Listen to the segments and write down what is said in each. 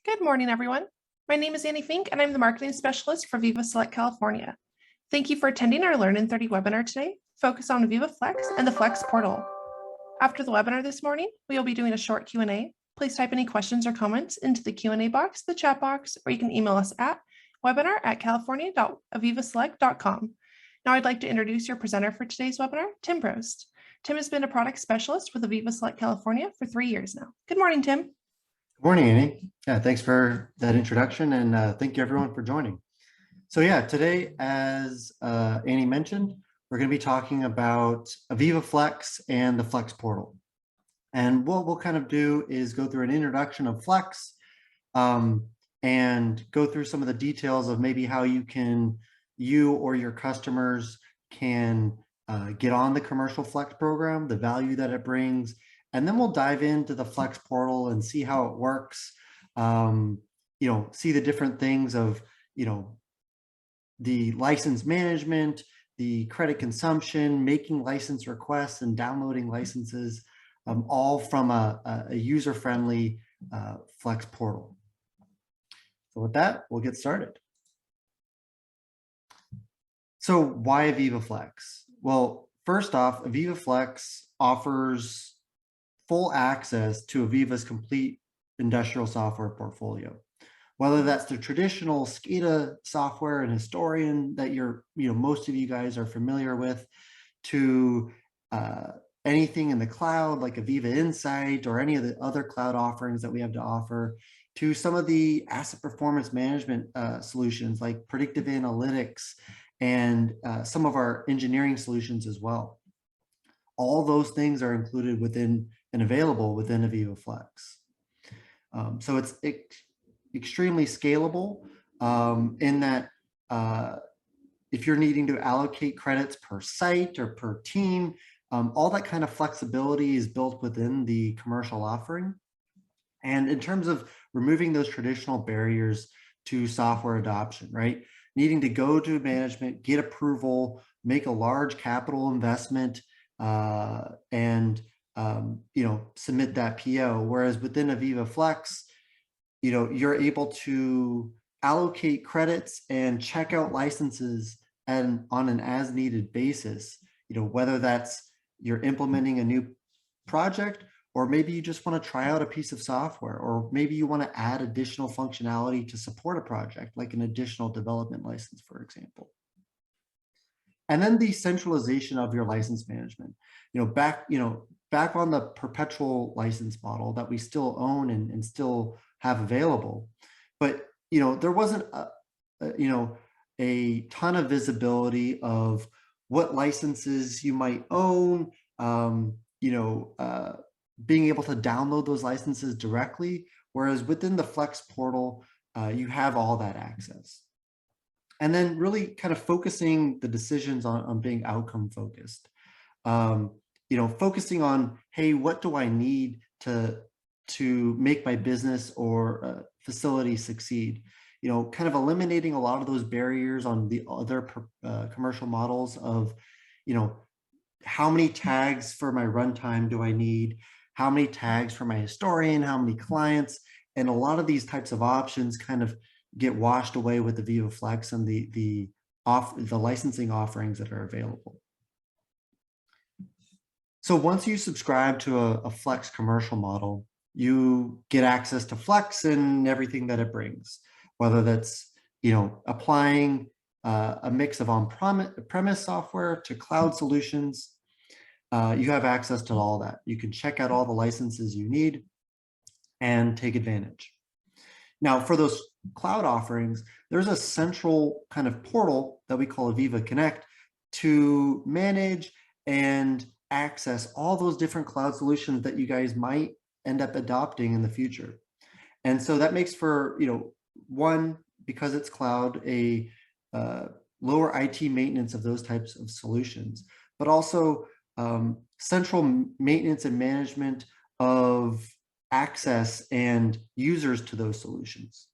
Good morning, everyone. My name is Annie Fink, and I'm the Marketing Specialist for AVEVA Select California. Thank you for attending our Learn in 30 webinar today, focused on AVEVA Flex and the Flex portal. After the webinar this morning, we will be doing a short Q&A. Please type any questions or comments into the Q&A box, the chat box, or you can email us at webinar@california.avevaselect.com. Now I'd like to introduce your presenter for today's webinar, Tim Prost. Tim has been a product specialist with AVEVA Select California for 3 years now. Good morning, Tim. Good morning, Annie. Yeah, thanks for that introduction, and thank you everyone for joining. So yeah, today, as Annie mentioned, we're going to be talking about AVEVA Flex and the Flex portal. And what we'll kind of do is go through an introduction of Flex and go through some of the details of maybe how you or your customers can get on the commercial Flex program, the value that it brings. And then we'll dive into the Flex portal and see how it works, see the different things of, the license management, the credit consumption, making license requests and downloading licenses, all from a user-friendly Flex portal. So with that, we'll get started. So why AVEVA Flex? Well, first off, AVEVA Flex offers full access to AVEVA's complete industrial software portfolio, whether that's the traditional SCADA software and Historian that most of you guys are familiar with, to anything in the cloud like AVEVA Insight or any of the other cloud offerings that we have to offer, to some of the asset performance management solutions like predictive analytics and some of our engineering solutions as well. All those things are included within and available within AVEVA Flex. So it's extremely scalable in that if you're needing to allocate credits per site or per team, all that kind of flexibility is built within the commercial offering. And in terms of removing those traditional barriers to software adoption, right? Needing to go to management, get approval, make a large capital investment, and submit that PO. Whereas within AVEVA Flex, you're able to allocate credits and check out licenses on an as needed basis, whether that's you're implementing a new project, or maybe you just want to try out a piece of software, or maybe you want to add additional functionality to support a project, like an additional development license, for example. And then the centralization of your license management, back on the perpetual license model that we still own and still have available. But, there wasn't, a ton of visibility of what licenses you might own, being able to download those licenses directly, whereas within the Flex portal, you have all that access. And then really kind of focusing the decisions on being outcome focused. Focusing on, hey, what do I need to make my business or facility succeed? Kind of eliminating a lot of those barriers on the other commercial models of, how many tags for my runtime do I need? How many tags for my Historian? How many clients? And a lot of these types of options kind of get washed away with the AVEVA Flex and the licensing offerings that are available. So once you subscribe to a Flex commercial model, you get access to Flex and everything that it brings, whether that's applying a mix of on-premise software to cloud solutions. You have access to all that. You can check out all the licenses you need and take advantage. Now, for those cloud offerings, there's a central kind of portal that we call AVEVA Connect to manage and access all those different cloud solutions that you guys might end up adopting in the future. And so that makes for, one, because it's cloud, a lower IT maintenance of those types of solutions, but also central maintenance and management of access and users to those solutions.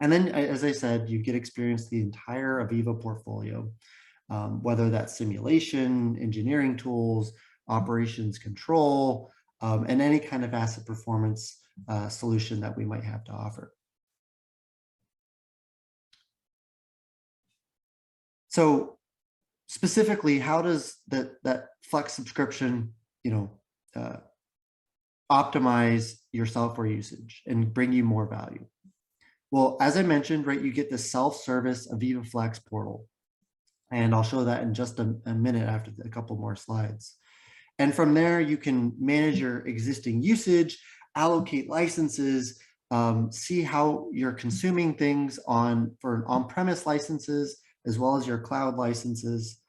And then, as I said, you get experience the entire AVEVA portfolio, whether that's simulation, engineering tools, operations control, and any kind of asset performance solution that we might have to offer. So specifically, how does that Flex subscription, optimize your software usage and bring you more value? Well, as I mentioned, right, you get the self-service AVEVA Flex portal. And I'll show that in just a minute after a couple more slides. And from there, you can manage your existing usage, allocate licenses, see how you're consuming things for on-premise licenses, as well as your cloud licenses,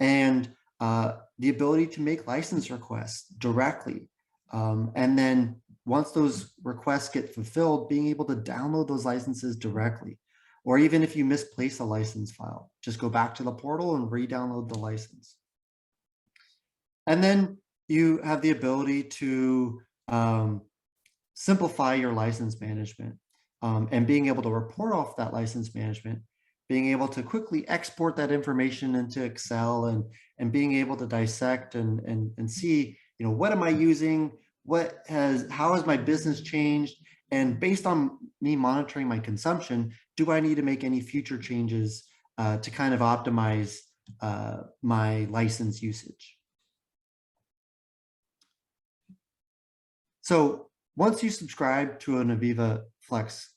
and the ability to make license requests directly. And then once those requests get fulfilled, being able to download those licenses directly. Or even if you misplace a license file, just go back to the portal and re-download the license. And then you have the ability to simplify your license management, and being able to report off that license management, being able to quickly export that information into Excel, and being able to dissect and see, what am I using? How has my business changed? And based on me monitoring my consumption, do I need to make any future changes to kind of optimize my license usage? So once you subscribe to an AVEVA Flex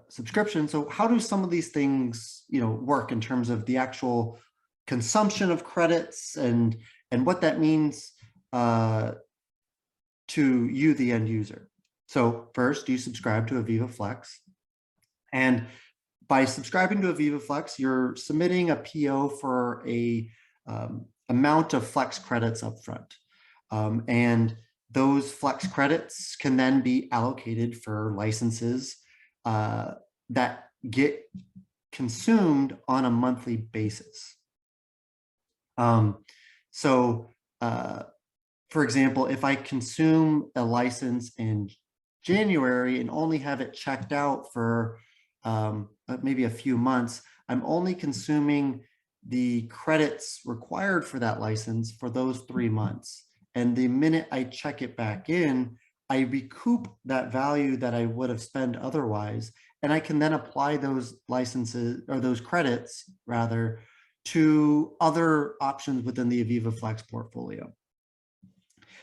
subscription, so how do some of these things, work in terms of the actual consumption of credits and what that means to you, the end user? So first, you subscribe to AVEVA Flex, and by subscribing to AVEVA Flex, you're submitting a PO for a amount of Flex credits upfront, and those Flex credits can then be allocated for licenses that get consumed on a monthly basis. For example, if I consume a license in January and only have it checked out for maybe a few months, I'm only consuming the credits required for that license for those 3 months. And the minute I check it back in, I recoup that value that I would have spent otherwise. And I can then apply those licenses, or those credits rather, to other options within the AVEVA Flex portfolio.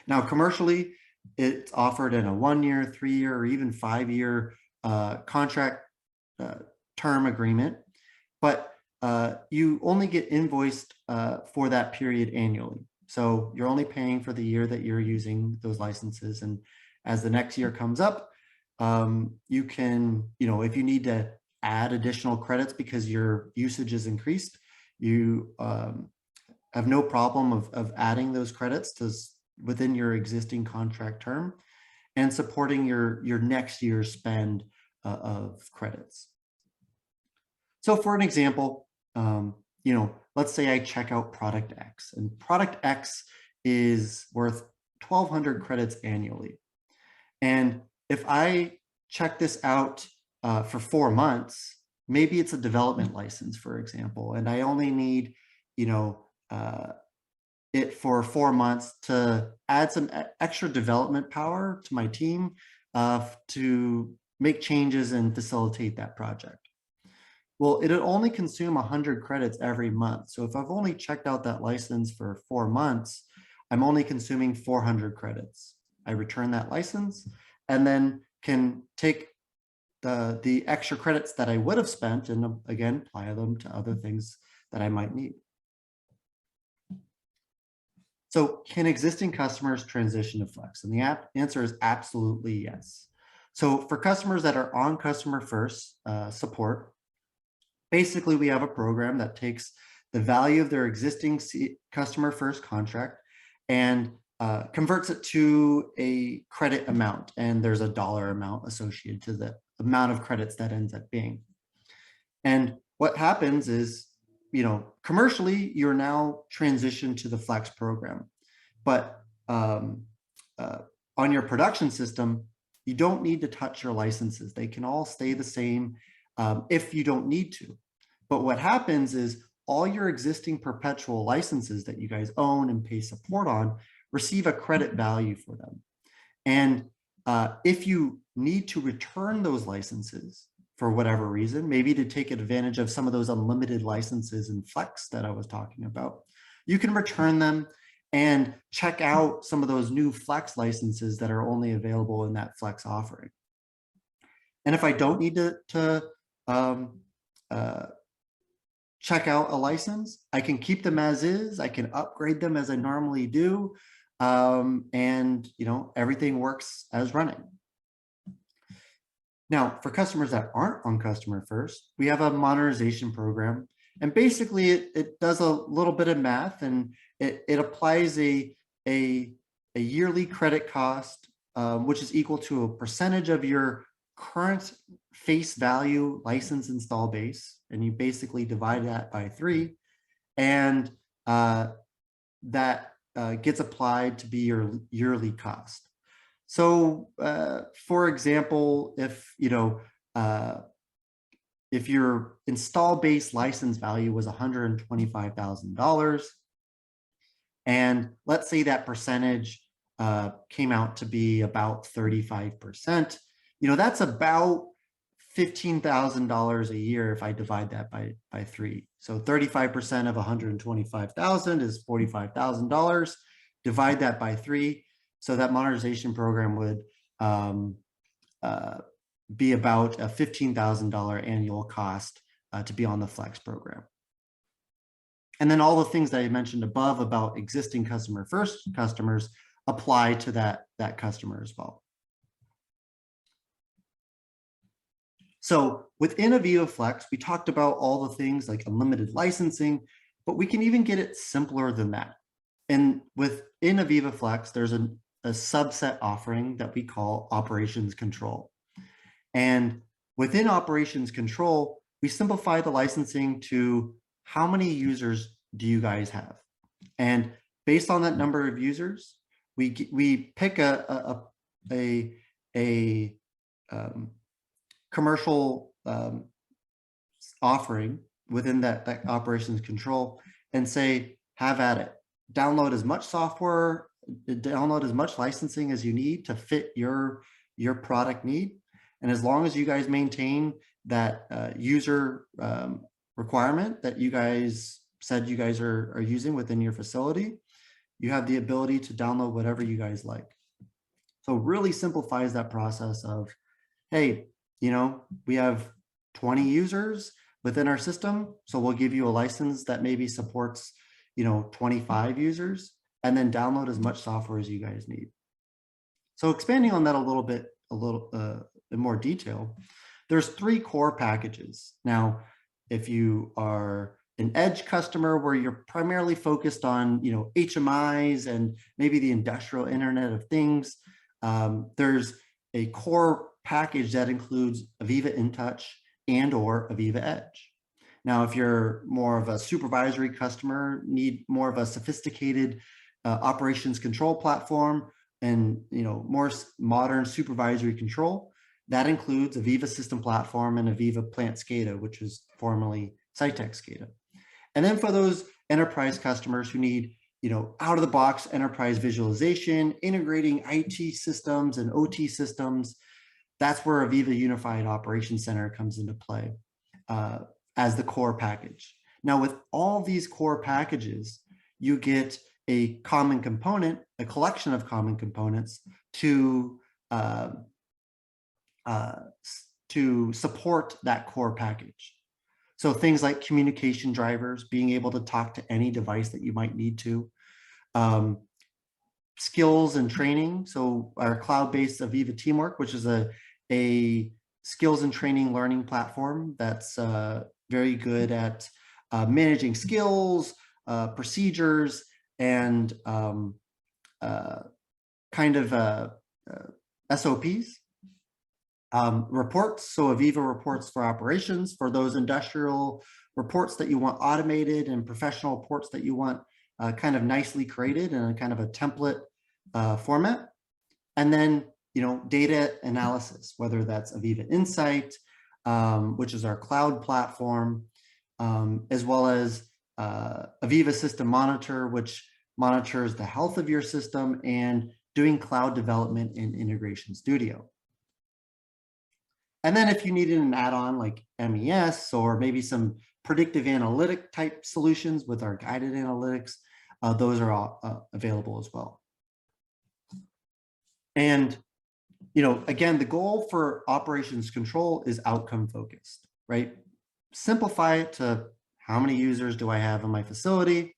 Now, commercially, it's offered in a 1-year, 3-year, or even 5-year contract term agreement, but you only get invoiced for that period annually. So you're only paying for the year that you're using those licenses. And as the next year comes up, you can, if you need to add additional credits because your usage is increased, you have no problem of adding those credits within your existing contract term and supporting your next year's spend of credits. So for an example, let's say I check out product X, and product X is worth 1,200 credits annually. And if I check this out for 4 months, maybe it's a development license, for example, and I only need, it for 4 months to add some extra development power to my team to make changes and facilitate that project. Well, it'll only consume 100 credits every month. So if I've only checked out that license for 4 months, I'm only consuming 400 credits. I return that license and then can take the extra credits that I would have spent and again, apply them to other things that I might need. So can existing customers transition to Flex? And the answer is absolutely yes. So for customers that are on customer first support, basically we have a program that takes the value of their existing customer first contract and converts it to a credit amount. And there's a dollar amount associated to the amount of credits that ends up being. And what happens is, commercially, you're now transitioned to the Flex program. But on your production system, you don't need to touch your licenses. They can all stay the same if you don't need to. But what happens is all your existing perpetual licenses that you guys own and pay support on receive a credit value for them. And if you need to return those licenses, for whatever reason, maybe to take advantage of some of those unlimited licenses in Flex that I was talking about, you can return them and check out some of those new Flex licenses that are only available in that Flex offering. And if I don't need to check out a license, I can keep them as is. I can upgrade them as I normally do. And everything works as running. Now, for customers that aren't on Customer First, we have a monetization program. And basically, it does a little bit of math, and it applies a yearly credit cost, which is equal to a percentage of your current face value license install base. And you basically divide that by 3. And that gets applied to be your yearly cost. So, for example, if your install base license value was $125,000, and let's say that percentage came out to be about 35%, that's about $15,000 a year if I divide that by 3. So 35% of 125,000 is $45,000. Divide that by 3. So that monetization program would be about a $15,000 annual cost to be on the Flex program. And then all the things that I mentioned above about existing Customer First customers apply to that customer as well. So within AVEVA Flex, we talked about all the things like unlimited licensing, but we can even get it simpler than that. And within AVEVA Flex, there's a subset offering that we call Operations Control. And within Operations Control, we simplify the licensing to how many users do you guys have? And based on that number of users, we pick a commercial offering within that Operations Control and say, have at it. Download as much software, download as much licensing as you need to fit your product need. And as long as you guys maintain that user requirement that you guys said you guys are using within your facility, you have the ability to download whatever you guys like. So it really simplifies that process of, hey, we have 20 users within our system, so we'll give you a license that maybe supports 25 users, and then download as much software as you guys need. So expanding on that a little bit in more detail, there's 3 core packages. Now, if you are an edge customer where you're primarily focused on HMIs and maybe the industrial Internet of Things, there's a core package that includes AVEVA InTouch and/or AVEVA Edge. Now, if you're more of a supervisory customer, need more of a sophisticated operations control platform and more modern supervisory control, that includes AVEVA System Platform and AVEVA Plant SCADA, which is formerly Cytec SCADA. And then for those enterprise customers who need out-of-the-box enterprise visualization, integrating IT systems and OT systems, that's where AVEVA Unified Operations Center comes into play as the core package. Now, with all these core packages, you get a common component, a collection of common components to support that core package. So things like communication drivers, being able to talk to any device that you might need to, skills and training. So our cloud-based AVEVA Teamwork, which is a skills and training learning platform that's very good at managing skills, procedures, and SOPs. Reports, so AVEVA Reports for Operations, for those industrial reports that you want automated and professional reports that you want kind of nicely created in a kind of a template format. And then, data analysis, whether that's AVEVA Insight, which is our cloud platform, as well as AVEVA System Monitor, which monitors the health of your system and doing cloud development in Integration Studio. And then if you needed an add-on like MES or maybe some predictive analytic type solutions with our guided analytics, those are all available as well. And again, the goal for operations control is outcome focused, right? Simplify it to how many users do I have in my facility,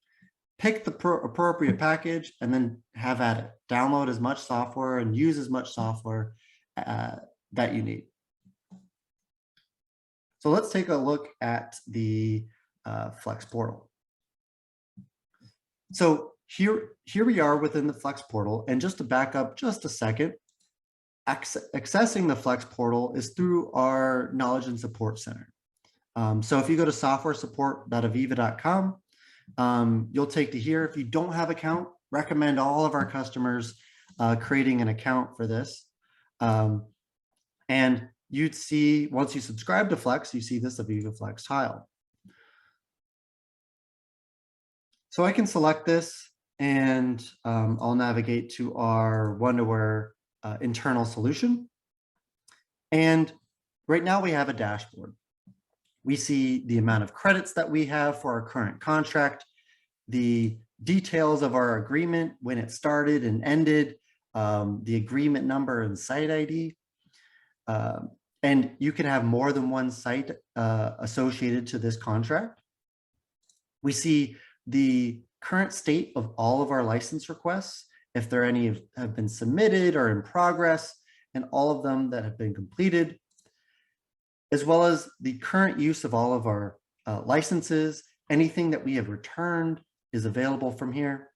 pick the appropriate package, and then have at it. Download as much software and use as much software that you need. So let's take a look at the Flex portal. So here we are within the Flex portal, and just to back up just a second, accessing the Flex portal is through our Knowledge and Support Center. So if you go to softwaresupport.aveva.com, you'll take to here. If you don't have an account, recommend all of our customers creating an account for this. And you'd see, once you subscribe to Flex, you see this AVEVA Flex tile. So I can select this, and I'll navigate to our Wonderware internal solution. And right now we have a dashboard. We see the amount of credits that we have for our current contract, the details of our agreement, when it started and ended, the agreement number and site ID. And you can have more than one site associated to this contract. We see the current state of all of our license requests, if there are any have been submitted or in progress, and all of them that have been completed, as well as the current use of all of our licenses. Anything that we have returned is available from here.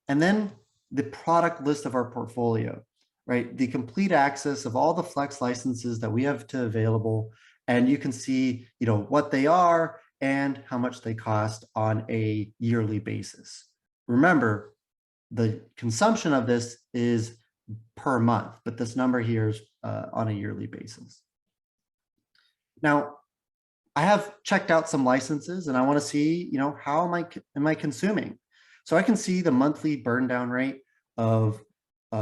And then the product list of our portfolio, right? The complete access of all the Flex licenses that we have available. And you can see, what they are and how much they cost on a yearly basis. Remember, the consumption of this is per month, but this number here is on a yearly basis. Now, I have checked out some licenses, and I want to see, how am I consuming? So I can see the monthly burn down rate of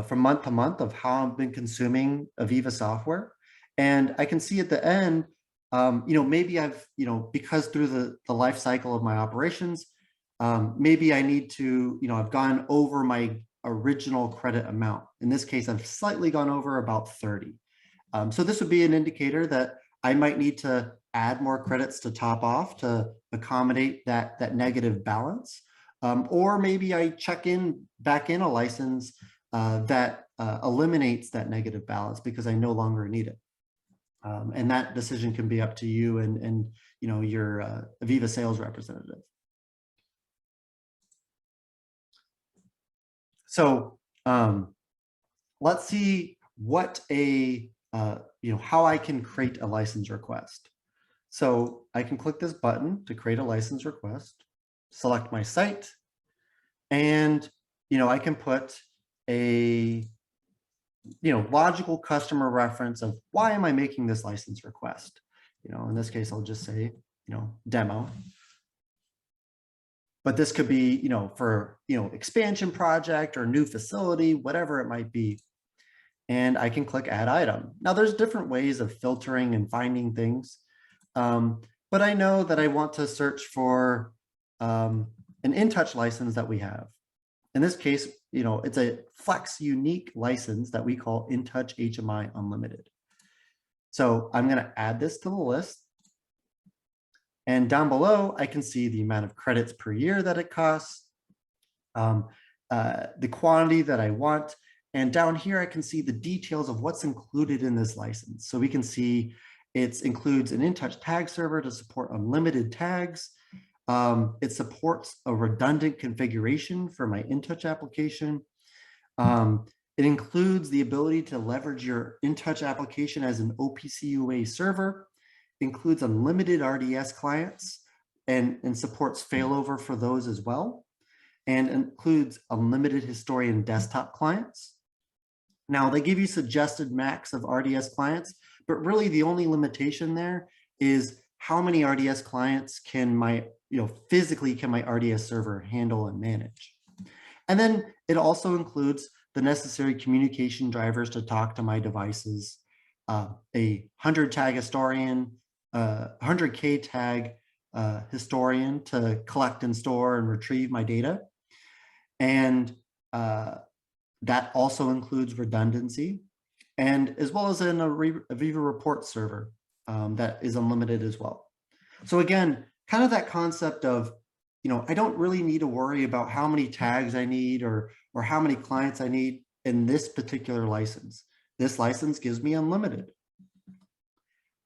from month to month of how I've been consuming AVEVA software, and I can see at the end, maybe I've, because through the life cycle of my operations, maybe I need to, I've gone over my original credit amount. In this case, I've slightly gone over about 30. So this would be an indicator that I might need to add more credits to top off to accommodate that negative balance. Or maybe I check back in a license that eliminates that negative balance because I no longer need it. And that decision can be up to you and your AVEVA sales representative. So let's see what how I can create a license request. So I can click this button to create a license request, select my site, and I can put a logical customer reference of why am I making this license request. In this case, I'll just say demo. But this could be for expansion project or new facility, whatever it might be. And I can click add item. Now there's different ways of filtering and finding things. But I know that I want to search for an InTouch license that we have. In this case, it's a Flex unique license that we call InTouch HMI Unlimited. So I'm going to add this to the list. And down below, I can see the amount of credits per year that it costs, the quantity that I want. And down here, I can see the details of what's included in this license. So we can see it includes an InTouch tag server to support unlimited tags. It supports a redundant configuration for my InTouch application. It includes the ability to leverage your InTouch application as an OPC UA server, includes unlimited RDS clients, and supports failover for those as well, and includes unlimited Historian desktop clients. Now, they give you suggested max of RDS clients, but really the only limitation there is how many RDS clients can my, physically can my RDS server handle and manage. And then it also includes the necessary communication drivers to talk to my devices, a 100 tag historian, 100K tag historian to collect and store and retrieve my data. And that also includes redundancy, and as well as an AVEVA report server that is unlimited as well. So again, kind of that concept of, I don't really need to worry about how many tags I need or how many clients I need in this particular license. This license gives me unlimited.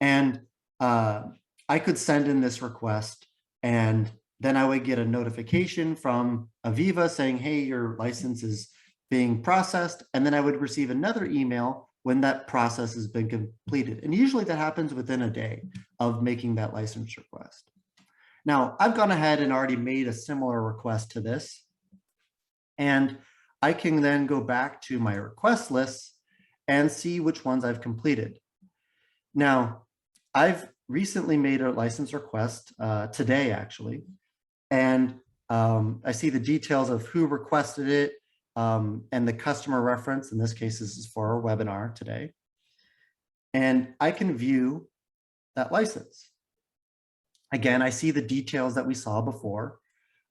And I could send in this request, and then I would get a notification from AVEVA saying, hey, your license is being processed. And then I would receive another email when that process has been completed. And usually that happens within a day of making that license request. Now, I've gone ahead and already made a similar request to this. And I can then go back to my request lists and see which ones I've completed. Now, I've recently made a license request today, actually. And I see the details of who requested it and the customer reference. In this case, this is for our webinar today. And I can view that license. Again, I see the details that we saw before.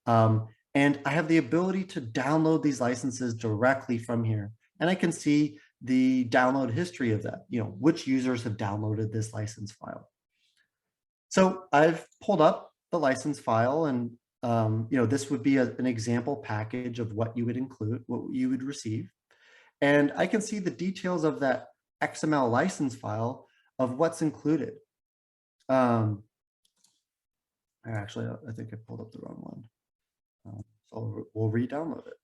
And I have the ability to download these licenses directly from here. And I can see the download history of that, which users have downloaded this license file. So I've pulled up the license file, and this would be an example package of what you would include, what you would receive. And I can see the details of that XML license file of what's included. Actually, I think I pulled up the wrong one. So we'll re-download it.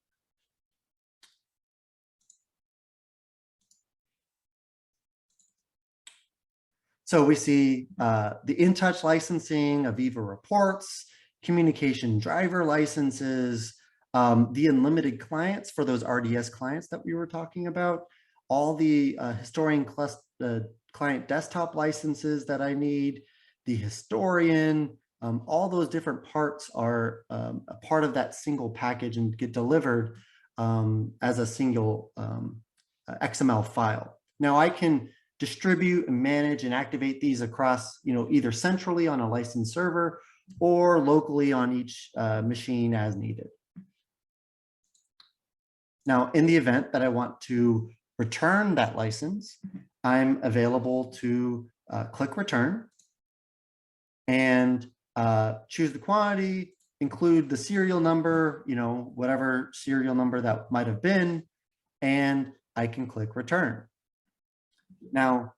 So we see the InTouch licensing, AVEVA reports, communication driver licenses, the unlimited clients for those RDS clients that we were talking about, all the historian client desktop licenses that I need, the historian, all those different parts are a part of that single package and get delivered as a single XML file. Now I can distribute and manage and activate these across, either centrally on a licensed server or locally on each machine as needed. Now, in the event that I want to return that license, I'm available to click return and choose the quantity, include the serial number, whatever serial number that might have been, and I can click return. Now,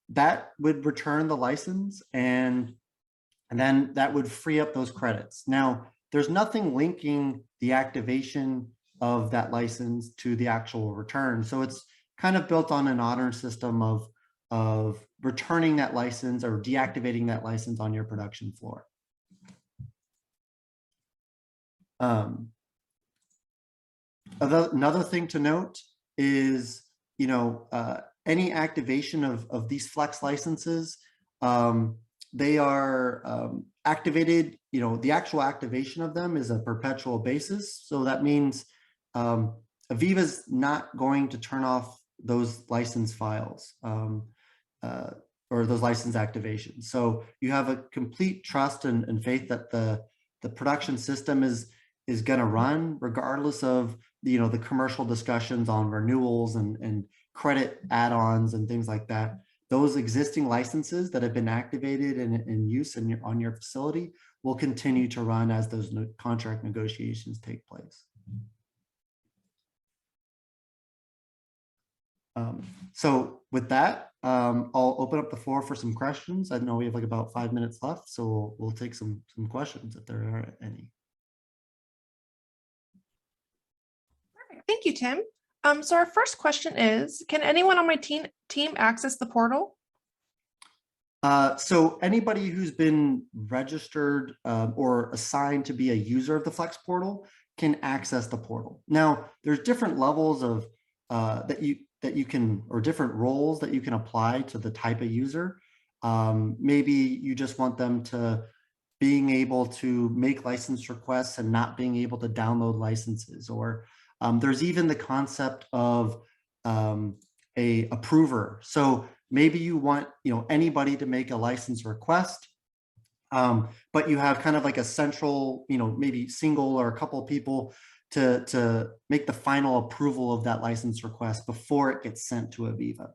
that would return the license, and then that would free up those credits. Now, there's nothing linking the activation of that license to the actual return. So it's kind of built on an honor system of returning that license or deactivating that license on your production floor. Another thing to note is, any activation of these Flex licenses, they are activated, the actual activation of them is a perpetual basis. So that means AVEVA's not going to turn off those license files or those license activations. So you have a complete trust and faith that the production system is going to run regardless of the commercial discussions on renewals and credit add-ons and things like that. Those existing licenses that have been activated and in use on your facility will continue to run as those contract negotiations take place. So with that, I'll open up the floor for some questions. I know we have like about 5 minutes left, so we'll take some questions if there are any. Perfect. Thank you, Tim. So our first question is, can anyone on my team access the portal? So anybody who's been registered or assigned to be a user of the Flex portal can access the portal. Now, there's different levels of that you can, or different roles that you can apply to the type of user. Maybe you just want them to being able to make license requests and not being able to download licenses, or there's even the concept of a approver. So maybe you want, anybody to make a license request, but you have kind of like a central, maybe single or a couple of people to make the final approval of that license request before it gets sent to AVEVA.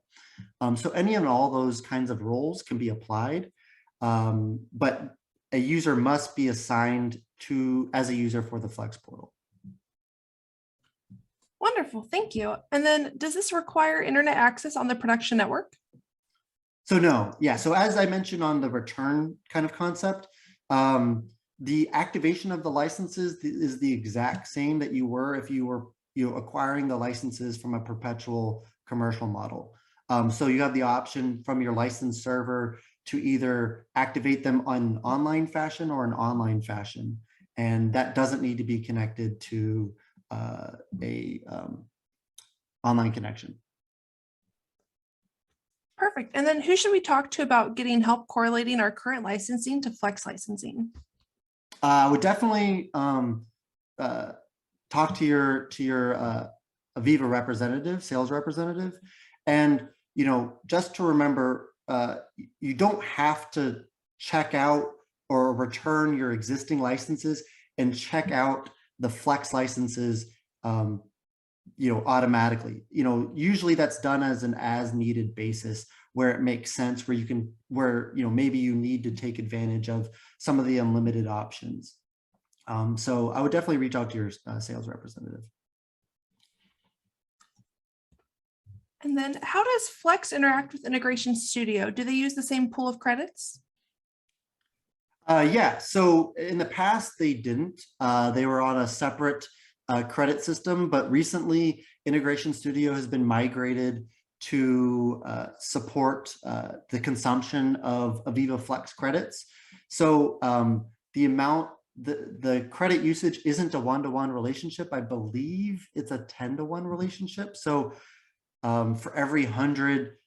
So any and all those kinds of roles can be applied, but a user must be assigned as a user for the Flex portal. Wonderful, thank you. And then does this require internet access on the production network? So no, yeah. So as I mentioned on the return kind of concept, the activation of the licenses is the exact same that you were if you were acquiring the licenses from a perpetual commercial model. So you have the option from your license server to either activate them on online fashion or an online fashion. And that doesn't need to be connected to a online connection. Perfect. And then who should we talk to about getting help correlating our current licensing to Flex licensing? I would definitely talk to your AVEVA representative, sales representative. And, just to remember, you don't have to check out or return your existing licenses and check out the Flex licenses, automatically. Usually that's done as an as-needed basis where it makes sense, where maybe you need to take advantage of some of the unlimited options. So I would definitely reach out to your sales representative. And then how does Flex interact with Integration Studio? Do they use the same pool of credits? Yeah, so in the past they didn't. They were on a separate credit system, but recently Integration Studio has been migrated to support the consumption of AVEVA Flex credits. So the credit usage isn't a one-to-one relationship. I believe it's a 10-to-1 relationship. So for every 100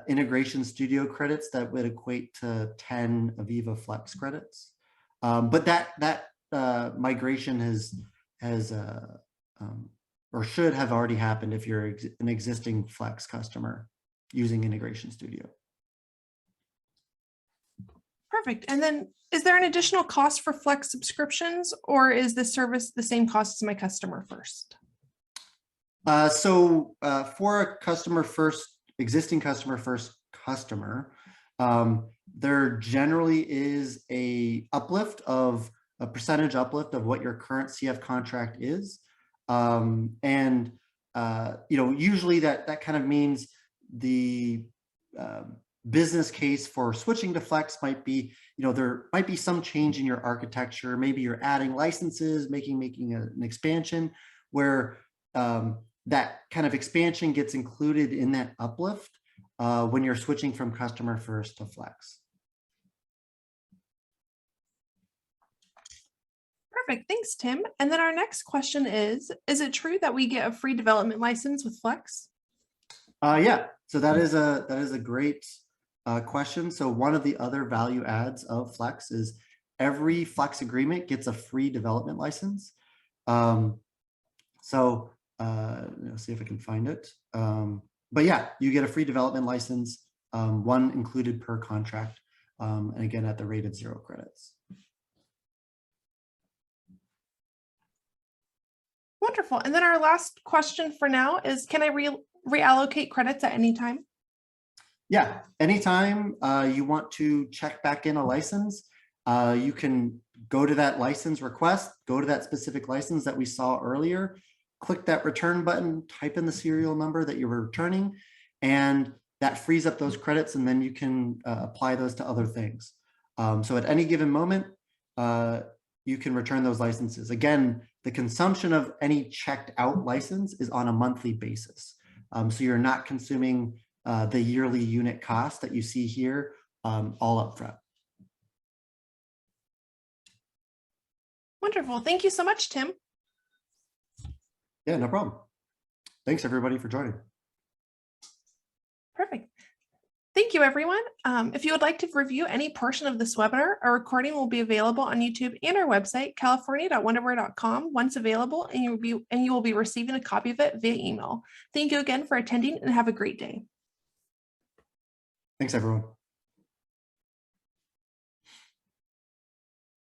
Integration Studio credits, that would equate to 10 AVEVA Flex credits. But that migration has or should have already happened if you're an existing Flex customer using Integration Studio. Perfect. And then is there an additional cost for Flex subscriptions, or is this service the same cost as my customer first? So for a existing customer first customer, there generally is a percentage uplift of what your current CF contract is. Usually that kind of means the business case for switching to Flex might be, there might be some change in your architecture. Maybe you're adding licenses, making an expansion where that kind of expansion gets included in that uplift when you're switching from customer first to Flex. Perfect. Thanks, Tim. And then our next question is it true that we get a free development license with Flex? Yeah, so that is a great question. So one of the other value adds of Flex is every Flex agreement gets a free development license. See if I can find it. But yeah, you get a free development license, one included per contract, and again at the rate of 0 credits. Wonderful. And then our last question for now is, can I reallocate credits at any time? Yeah, anytime you want to check back in a license, you can go to that license request, go to that specific license that we saw earlier, click that return button, type in the serial number that you were returning, and that frees up those credits, and then you can apply those to other things. So at any given moment, you can return those licenses. Again, the consumption of any checked out license is on a monthly basis. So you're not consuming the yearly unit cost that you see here all up front. Wonderful. Thank you so much, Tim. Yeah, no problem. Thanks everybody for joining. Perfect. Thank you, everyone. If you would like to review any portion of this webinar, a recording will be available on YouTube and our website, california.wonderware.com, once available, and you will be receiving a copy of it via email. Thank you again for attending and have a great day. Thanks, everyone.